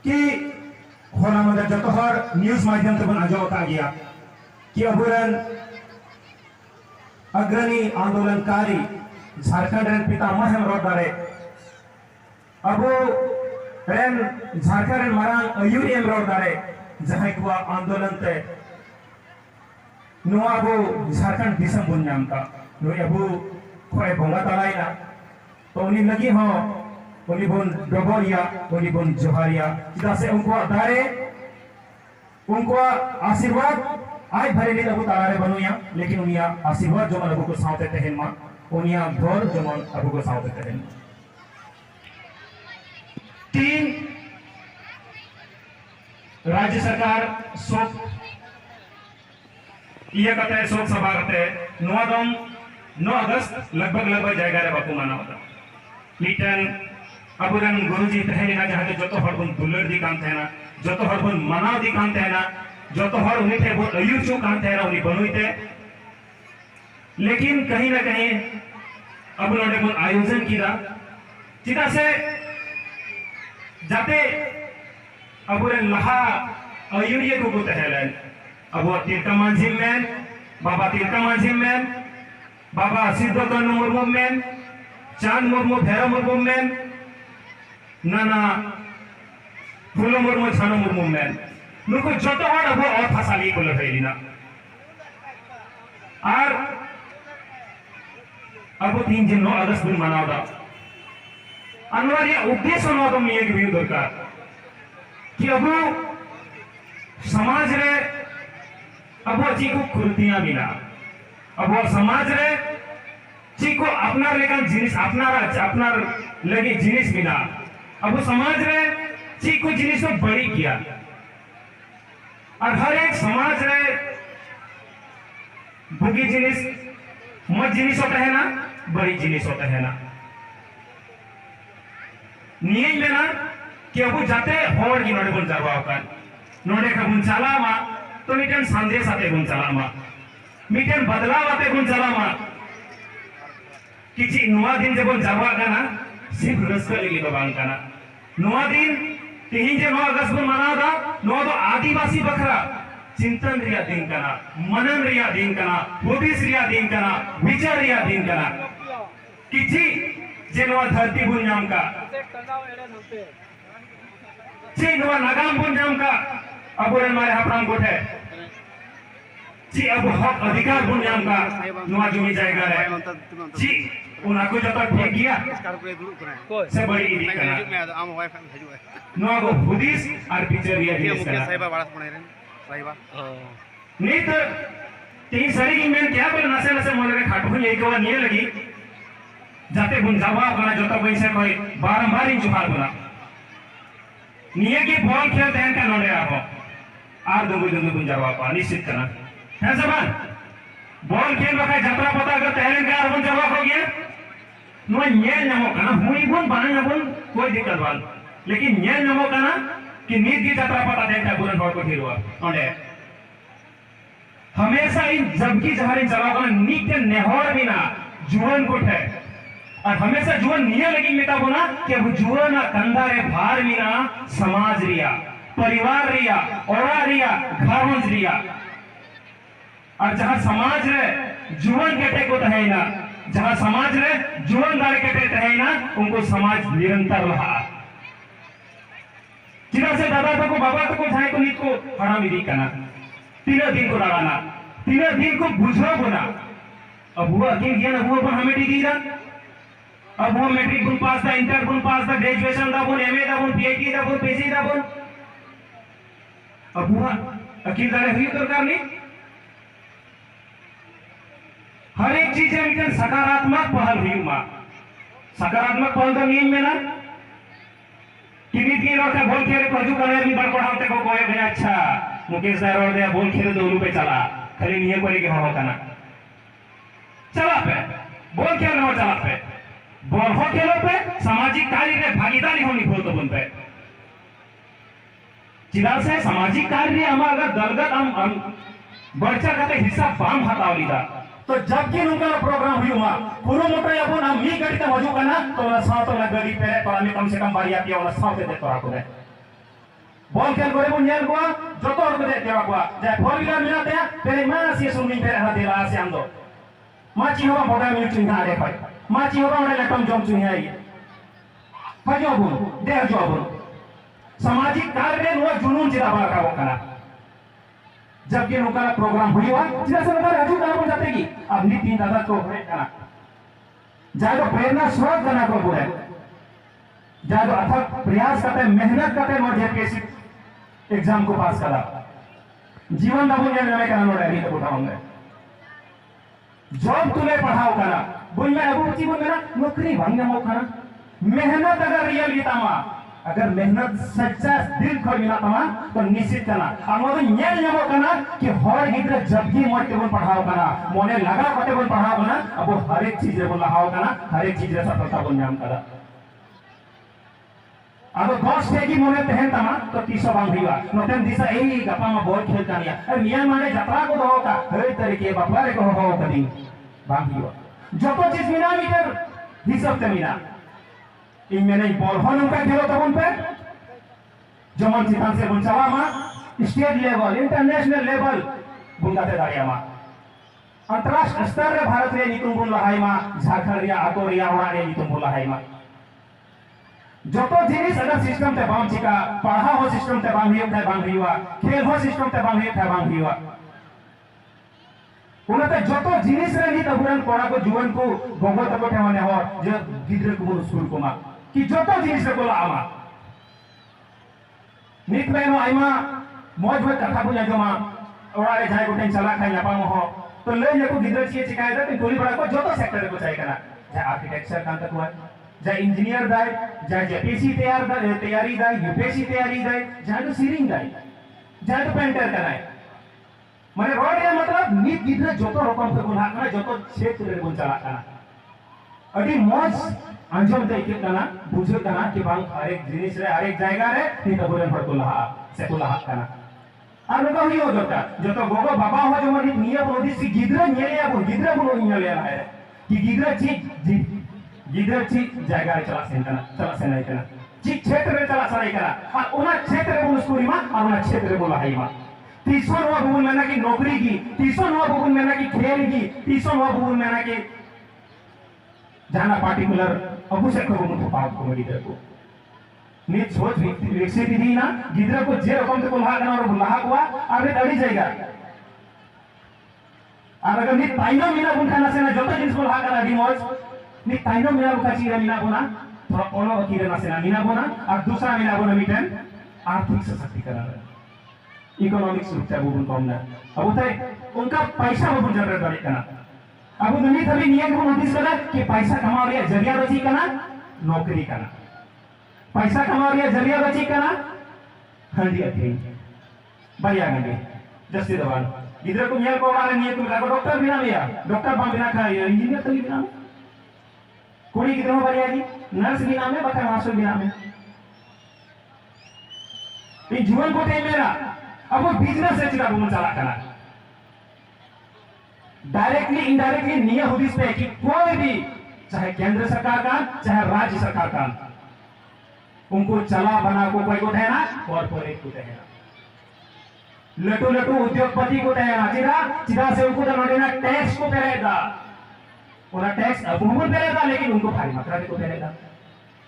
कि होना मदद जो हर न्यूज़ माध्यम से बन आजो का गया कि अबुरन अग्रणी आंदोलनकारी झारखंड रेन पितामह हम रोड दारे अबो रेन झारखंड रेन मारांग अयुरी हम रोड दारे जहां को आंदोलन ते नुआ अबो झारखंड दिसम बुन नाम का नुई अबो खोए बोंगा तलाइना तो उन्हीं लगी हो उन्हीं बुन डबोरिया उन्हीं बुन जोहारिया जिदा से उनको दारे उनको आशीर्वाद आय भरे ले अबो तारे बनुया लेकिन उनिया आशीर्वाद जो मन अबो को सावते तहन मा उनिया घर जो मन अबो को सावते तहन तीन राज्य सरकार शोक ये कहते हैं शोक सभा कहते हैं 9 अगस्त लगभग जाएगा रे बापू माना होता मीटन अबुरन गुरुजी तहना जहाँ के जो हर बन दुलर दी काम थे ना जो हर बन मनाव दी काम थे ना जो हर उन्हीं थे वो अयुर चो काम थे ना उन्हीं बनुई थे लेकिन कहीं ना कहीं अब उन्होंने वो आयोजन किया चिता से जाते अबुरन लहा अयुर ये को तहलन अब वो तिरका मांझी में बाबा तिरका मांझी में बाबा सिद्धोकन मुर्मू में चांद मुर्मू भैरव मुर्मू में नाना फूलो मुर्मू छानो मुर्मू में नुको जोतो हर अब और फसाली को लगे ना और अब 9 अगस्त दिन मनाओ दा अनिवार्य उद्देश्य नोदो मिये की भी दरकार कि अब समाज रे अब ची को खुरतियां बिना अब समाज रे ची को अपना लेकर जिनिस अपना लगे जिनिस बिना अब समाज रे ची को जिनिस को बड़ी किया और हर एक समाज रे भूगी जिनिस मत जिनिस होता है ना बड़ी जिनिस होता है ना नियम में ना कि अब जाते होड़ की नोड़े बुन जावा होकर नोड़े का बुन चला मा तो मिटन संदेश आते बुन चला मा मिटन बदलाव आते बुन चला मा किसी नुआ दिन जब जावा का ना सिर्फ रस्ते लेके बांग का ना नुआ दिन तीन जे 9 अगस्त को मना था नुआ तो आदिवासी बखरा चिंतन रिया दिन का ना मनन रिया दिन का ना बुद्धिस्ट रिया दिन का ना विचार रिया दिन का ना किसी जे नुआ धरती बुन नाम का ची नुआ नगाम बुन नाम का अब हमारे हापराम गोठ है ची अब हक अधिकार बुन नाम का नुआ जुमी जाएगा है ची उनको जब तक फेंक गया से बड़ी इदी करना नुआ को बुद्धिस्ट और पिक्चरिया ही करना नहीं तो तीन सारी की मैं क्या बोल नसे नसे मोले रे खाटू यही को नहीं लगी जाते बुन जावा बना जो तक वैसे कोई बारंबार इन जुहार बना निये की बॉल खेल देन का नोड़े आपो आर दंगु बुन जावा पा निश्चित करना है जबान बॉल खेल बका जतरा पता अगर तहलन का बुन जावा हो गया नो ये नमो कना हुई बुन बना बुन कोई दिक्कत वाल लेकिन ये नमो कना कि नीत की जतरा पता देन का बुरन होड़ को ठिरवा ओंडे हमेशा इन जबकि जहारी जवाब नित्य नेहर बिना जुवन को है और हमेशा जुवन निये लगी मिता बोला कि अब जुवन कंधारे भार बिना समाज रिया परिवार रिया औरा रिया घरवंश रिया और जहां समाज रे जुवन केटे को है ना जहां समाज रे जुवन दार केटे है ना उनको समाज निरंतर रहा जिना से दादा को बाबा को जाए को नीत को हरामी दी करना 3 दिन को लगाना 3 दिन को बुझो बोला अब हुआ कि ज्ञान हुआ पर हमें दी दा अब वो मैट्रिक बुन पास था इंटर बुन पास था ग्रेजुएशन दा बुन एमए दा बुन पीएचडी दा बुन पीजी दा बुन अब हुआ अकील दारे हुई दरकार नहीं हर एक चीज में सकारात्मक पहल हुई मां सकारात्मक पहल तो नियम में ना किनी रोटे बोल खेले खजू करे मी बार पढ़ाते को कोए भैया अच्छा मुकेश दार और दे बोल खेले 2 रुपए चला खाली निये करे के हो का ना चला पे बोल खेल हो चला पे बोल हो खेलो पे सामाजिक कार्य में भागीदारी होनी बोल तो बनते चिदा से सामाजिक कार्य हम अगर दलगत हम बच्चा का हिस्सा बाम हटावली था तो जबकि उनका प्रोग्राम हुई हुआ पूरा मोटा या बोल हम मी गड़िता मजू का ना तो ना साथ तो ना गड़ी पे तो हमें कम से कम बारी आती है और साथ दे तो आपको दे बॉल खेल करे बन नेल को जतो हर को दे देवा को जाय फोर व्हीलर मिला ते पेरे मा से सुनिंग पेरे हा देला से आंदो माची होबा बोडा मिल चुंगा रे भाई माची होबा ओने लटम जम चुंगा है फजो बुन दे जो बुन सामाजिक कार्य नो जुनून चिरा बा का कना जबकि नोका प्रोग्राम हुआ जिना से नोका राजू कना जाते की अब नीति दादा को है कना जादो प्रेरणा स्रोत कना को बोले जादो अथक प्रयास करते मेहनत करते मोर जेपीएससी एग्जाम को पास करा जीवन दाबुन या मैं कना नोड़ा नहीं तो उठाऊंगा जॉब तुले पढ़ाओ कना बुन में अबू जीवन मेरा नौकरी भंग मो कना मेहनत अगर रियल गीतामा अगर मेहनत सच्चा दिल खो मिला तमा तो निश्चित कना हमरो नेल नेमो कना कि हर गिद्र जबकि मोर के बोल पढ़ाओ कना मोने लगा कते बोल पढ़ाओ कना अब हर एक चीज रे बोल लहाओ कना हर एक चीज रे सफलता बोल नाम करा अब बॉस थे कि मोने तहन तमा तो तीसो बांग हिवा नोतेन दिशा एई गपा में बॉल खेल कानिया अरे मियां माने जतरा को दो का हे तरीके बापला रे को हो कदी बांग हिवा जतो चीज मिना मीटर हिसाब ते मिना इन मैंने बॉल हो उनका खेलो तब उन पे जमन चितान से बुंचावा मा स्टेट लेवल इंटरनेशनल लेवल बुंगाते दारिया मा अंतरराष्ट्रीय स्तर रे भारत रे नितुम बुन लहाई मा झारखंड रिया आतो रिया ओरा रे नितुम बुन लहाई मा जतो जिनिस अगर सिस्टम ते बाम चिका पढ़ा हो सिस्टम ते बाम हिवा खेल हो सिस्टम ते बाम हिवा उनते जतो जिनिस रे नित अबुरन कोड़ा को जीवन को गोगो तको ठेवाने हो जे गिद्र को बुन स्कूल को मा कि जतो जिनिस रे बोला आमा नित में नो आइमा मौज में कथा बुझा जमा ओरा रे जाय गोटेन चला खाय नापा हो तो ले जे को गिद्र छिए चिकाय दे गोली बड़ा को जतो सेक्टर को चाहे कना जा आर्किटेक्चर कांत को जा इंजीनियर दाय जा जेपीसी तैयारी दाय यूपीएससी तैयारी दाय जा तो सीरिंग दाय जा तो पेंटर कराय माने रोड रे मतलब नित गिद्र जतो रकम से बुला कना जतो क्षेत्र रे बुन चला कना अडी मौज अंजम दे के कना बुझे कना कि बांग हर एक जिनिस रे हर एक जायगा रे नि तो बोले फड़ को लहा से को लहा कना आर नको हियो जतो गोगो बाबा हो जो मनि नियम होदी सी गिद्र नेले अब गिद्र बुनो नियले है कि गिद्र ची जायगा रे चला से नहीं कना ची क्षेत्र रे चला सराई कना और उना क्षेत्र रे बुन स्कूली मा और उना क्षेत्र रे बोला हाई मा तीसरा हुआ बुन मेना की नौकरी की तीसरा हुआ बुन मेना की खेल की तीसरा हुआ बुन मेना की जाना पार्टिकुलर अबु से को मुझे पाप को गिद्र को नित सोच विकसित दी ना गिद्र को जे रकम से बुला करना और बुला हुआ आगे दड़ी जाएगा और अगर नित ताइनो मीना बुन खाना से ना जो तो जिनिस बुला करना दी मौज नित ताइनो मीना बुका चीरा मीना बुना थोड़ा ओलो बकीरे ना से ना मीना बुना और दूसरा मीना बुना मीटन आर्थिक सशक्तिकरण इकोनॉमिक सुरक्षा बुन कम ना अब उते उनका पैसा बुन जनरेट करे कना अब दुनिया थभी नियम को नोटिस करा कि पैसा कमा रिया जरिया बची कना नौकरी कना पैसा कमा रिया जरिया बची कना हंडी अथी बढ़िया गंगे जस्ती दबान गिद्र को नियल को वाले नियत को डॉक्टर बिना लिया डॉक्टर बम बिना खा इंजीनियर तली बिना कोई गिद्र में बढ़िया जी नर्स बिना में बता मास्टर बिना में ये जीवन को ते मेरा अब वो बिजनेस से चिरा बुन चला कना डायरेक्टली इनडायरेक्टली नियत होती पे कि कोई भी चाहे केंद्र सरकार का चाहे राज्य सरकार का उनको चला बना को कोई को ठहरा कॉर्पोरेट को ठहरा लटू उद्योगपति को ठहरा चिरा से उनको तो नोडेना टैक्स को ठहरेगा उन्हें टैक्स अमूमन ठहरेगा लेकिन उनको भारी मात्रा में को ठहरेगा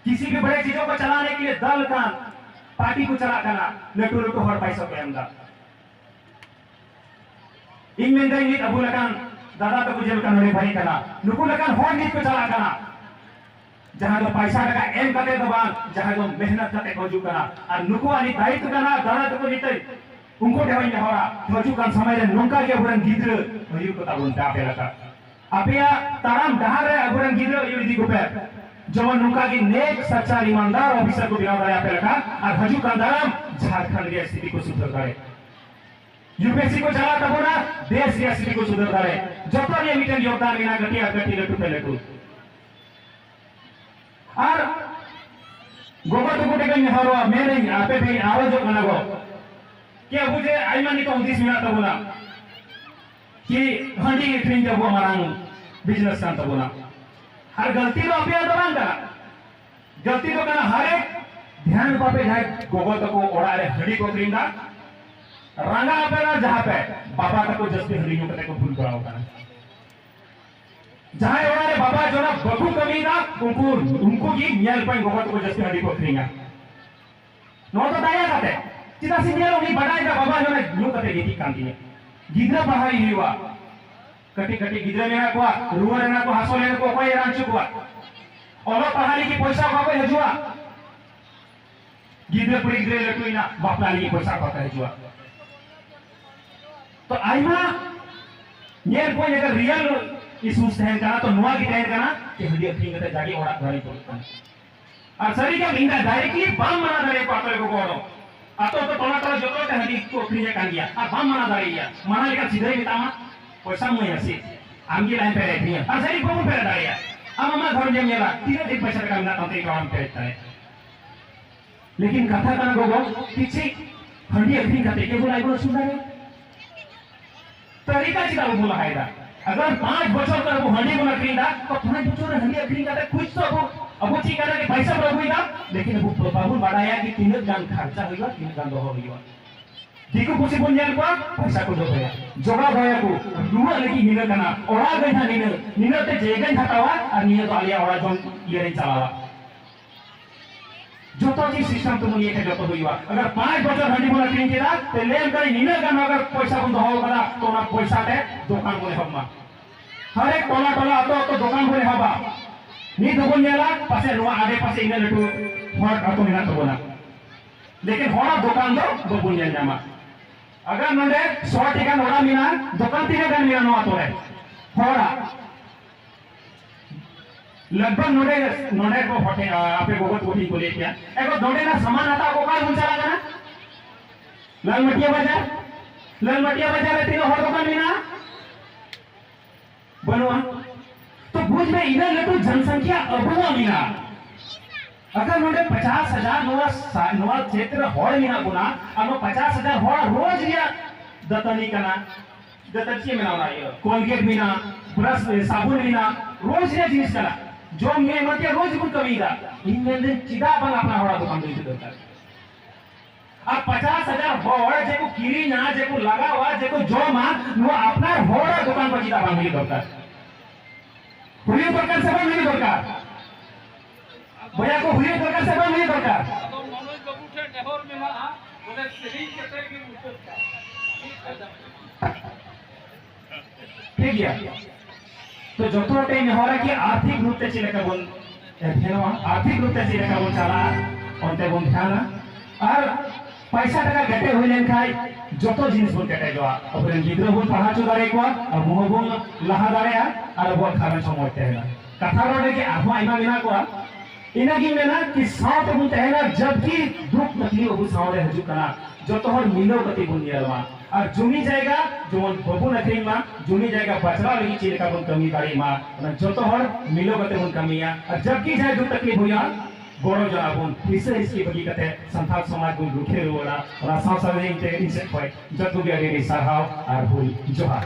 किसी भी बड़े चीजों को चलाने के लिए दल का पार्टी को चला करना लटू हर पैसा को अंदर इनमें नहीं अबू लकान दादा तो कुछ लकान रे भाई कना नुकु लकान हो नीत को चला कना जहां तो पैसा लगा एम करते दबान जहां तो मेहनत करते खोजू कना और नुकु वाली दायित्व कना दादा तो को नीते उनको देवाई में होरा खोजू का समय रे नोंका के बुरन गिद्र भयु को ताबुन तापे लका अपिया ताराम डहार रे अबुरन गिद्र युदी को पे जवन नोंका की नेक सच्चा ईमानदार ऑफिसर को बिना दया पे लका और भजू का दाराम झारखंड की स्थिति को सुधार करे यूपीएससी को चला तब ना देश की स्थिति को सुधार करे जब ये मिटन योगदान बिना गति लटू पे लटू और गोबर तो कोटे कहीं हरवा मेरे आपे भी आवाज करना गो क्या बुझे आईमानी तो 29 मिनट तब ना कि हंडी ट्रेन जब वो हमारा बिजनेस तब ना हर गलती तो अभी दबान करा गलती तो करना हर एक ध्यान पापे जाए गोगो तको ओड़ा रे हड़ी को क्रींदा रंगा पे ना जहां पे बाबा तको जस्ती हड़ी नु कते को भूल कराओ का जहां ओड़ा रे बाबा जो ना बकु कमीदा उनको की नियल पे गोगो तको जस्ती हड़ी को क्रींगा नो तो दाया काते चिता सिनियल उनी बडाई दा बाबा जो ना नु कते गिटी कांदी गिद्रा पहाई हुआ कटी कटी गिद्रा में को रुवर ना को हासो लेन को कोई रांचु को ओलो पहाड़ी की पैसा को हजुआ गिद्रा पड़ी गिद्रे लटुइना बापला ली पैसा को हजुआ तो आइमा नेर कोई अगर रियल इश्यूज तहन कना तो नुआ की तहन कना कि हडी अखिंग कते जागी ओड़ा घरी पड़ता और सरी का इंदा डायरेक्टली बाम मना दरे को आतरे को गोरो आतो तो टोना टोला जतो ते हडी को अखिंग कान दिया आ बाम मना दरिया मना लेका सीधे बितामा पैसा मय हसी आमगी लाइन पे रहती है और सरी को पे दारिया अब ममा घर जे मेला 3 दिन पैसा का मिला तंते काम करता है लेकिन कथा कना गोगो पीछे हडी अखिंग कते के बोलाई को सुना रे तरीका चिता बोला हैदा अगर 5 बछर कर वो हंडी बना क्रींदा तो 5 बछर हंडी क्रींदा तो कुछ तो अब ची करा के पैसा प्रभुइदा लेकिन वो बाबू बढ़ाया कि 3 गान खर्चा होइबा 3 गान दो होइबा दिको कुछ बुंजल को पैसा को दो भया जोगा भया को रुआ लगी निन कना ओड़ा गइना निन ते जेगन हटावा और निन तो आलिया ओड़ा जोन ये रे चलावा जो तो जी सिस्टम तुम ये के जो तो होइबा अगर 5 बछर हंडी बना क्रींदा ते लेन करी निन गान अगर पैसा को दो होगा तो ना पैसा ते दुकान बोले हम्मा हर एक टोला टोला तो दुकान बोले हबा नी दुकान नेला पासे रुआ आगे पासे इने लटू हट अतो मिना तो बोला लेकिन होड़ा दुकान दो बबुन ने जामा अगर नंदे 100 टिका होड़ा मिना दुकान 3 गान मिना नो आतो रे होड़ा लगभग नोडे को होटे आपे गोगत कोठी को लेके एगो नोडे ना सामान आता को काल मुंचा लगा ना लाल मटिया बाजार रे तीनो होड़ दुकान मिना बनवा तो भुज में इधर लटू जनसंख्या अबुआ मिना अगर नोडे 50,000 नोवा क्षेत्र होड़ मिना गुना अब 50,000 होड़ रोज या दतनी कना दतची मिना ये कोलगेट मिना ब्रश साबुन मिना रोज ये जिनिस कना जो मैं मत रोज को कमीदा इनमें चिदा बन अपना होड़ा दुकान दे देता अब 50,000 होड़ जेको किरी ना जेको लगा हुआ जेको जो मा वो अपना होड़ा दुकान पर चिदा बांध देता हुई प्रकार से नहीं दरकार भैया को हुई प्रकार से नहीं दरकार मनोज बाबू के नेहर में मा बोले सही कते की ठीक गया तो जतो टाइम नेहरा की आर्थिक रूप से चिले का बोल फेनवा आर्थिक रूप से चिले का बोल चला onte bon thana और पैसा टका गटे हुई लेन खाई जतो जिनिस बोल गटे जोआ अपन गिद्रो बोल पढ़ा चो दारे को और मोह बोल लहा दारे और बोल खाना समझते हैं कथा रोडे के आत्मा इमा बिना को इना की मेना कि साथ बोलते हैं ना जबकि दुख तकलीफ वो सावरे हजू कना जो तो हर मिलो गति बोल नियलवा और जुमी जाएगा जो बबू नथी मा जुमी जाएगा बचरा लगी चीज का बोल कमी गाड़ी मा जो तो हर मिलो गति बोल कमिया और जबकि जाए दुख तकलीफ हुआ गोरो जाबुन फिसे इसकी बगी कते संथाल समाज को रुखे रोला और साव साव इनसे इनसे कोई जतु बिया रे साहाव और हुई जोहार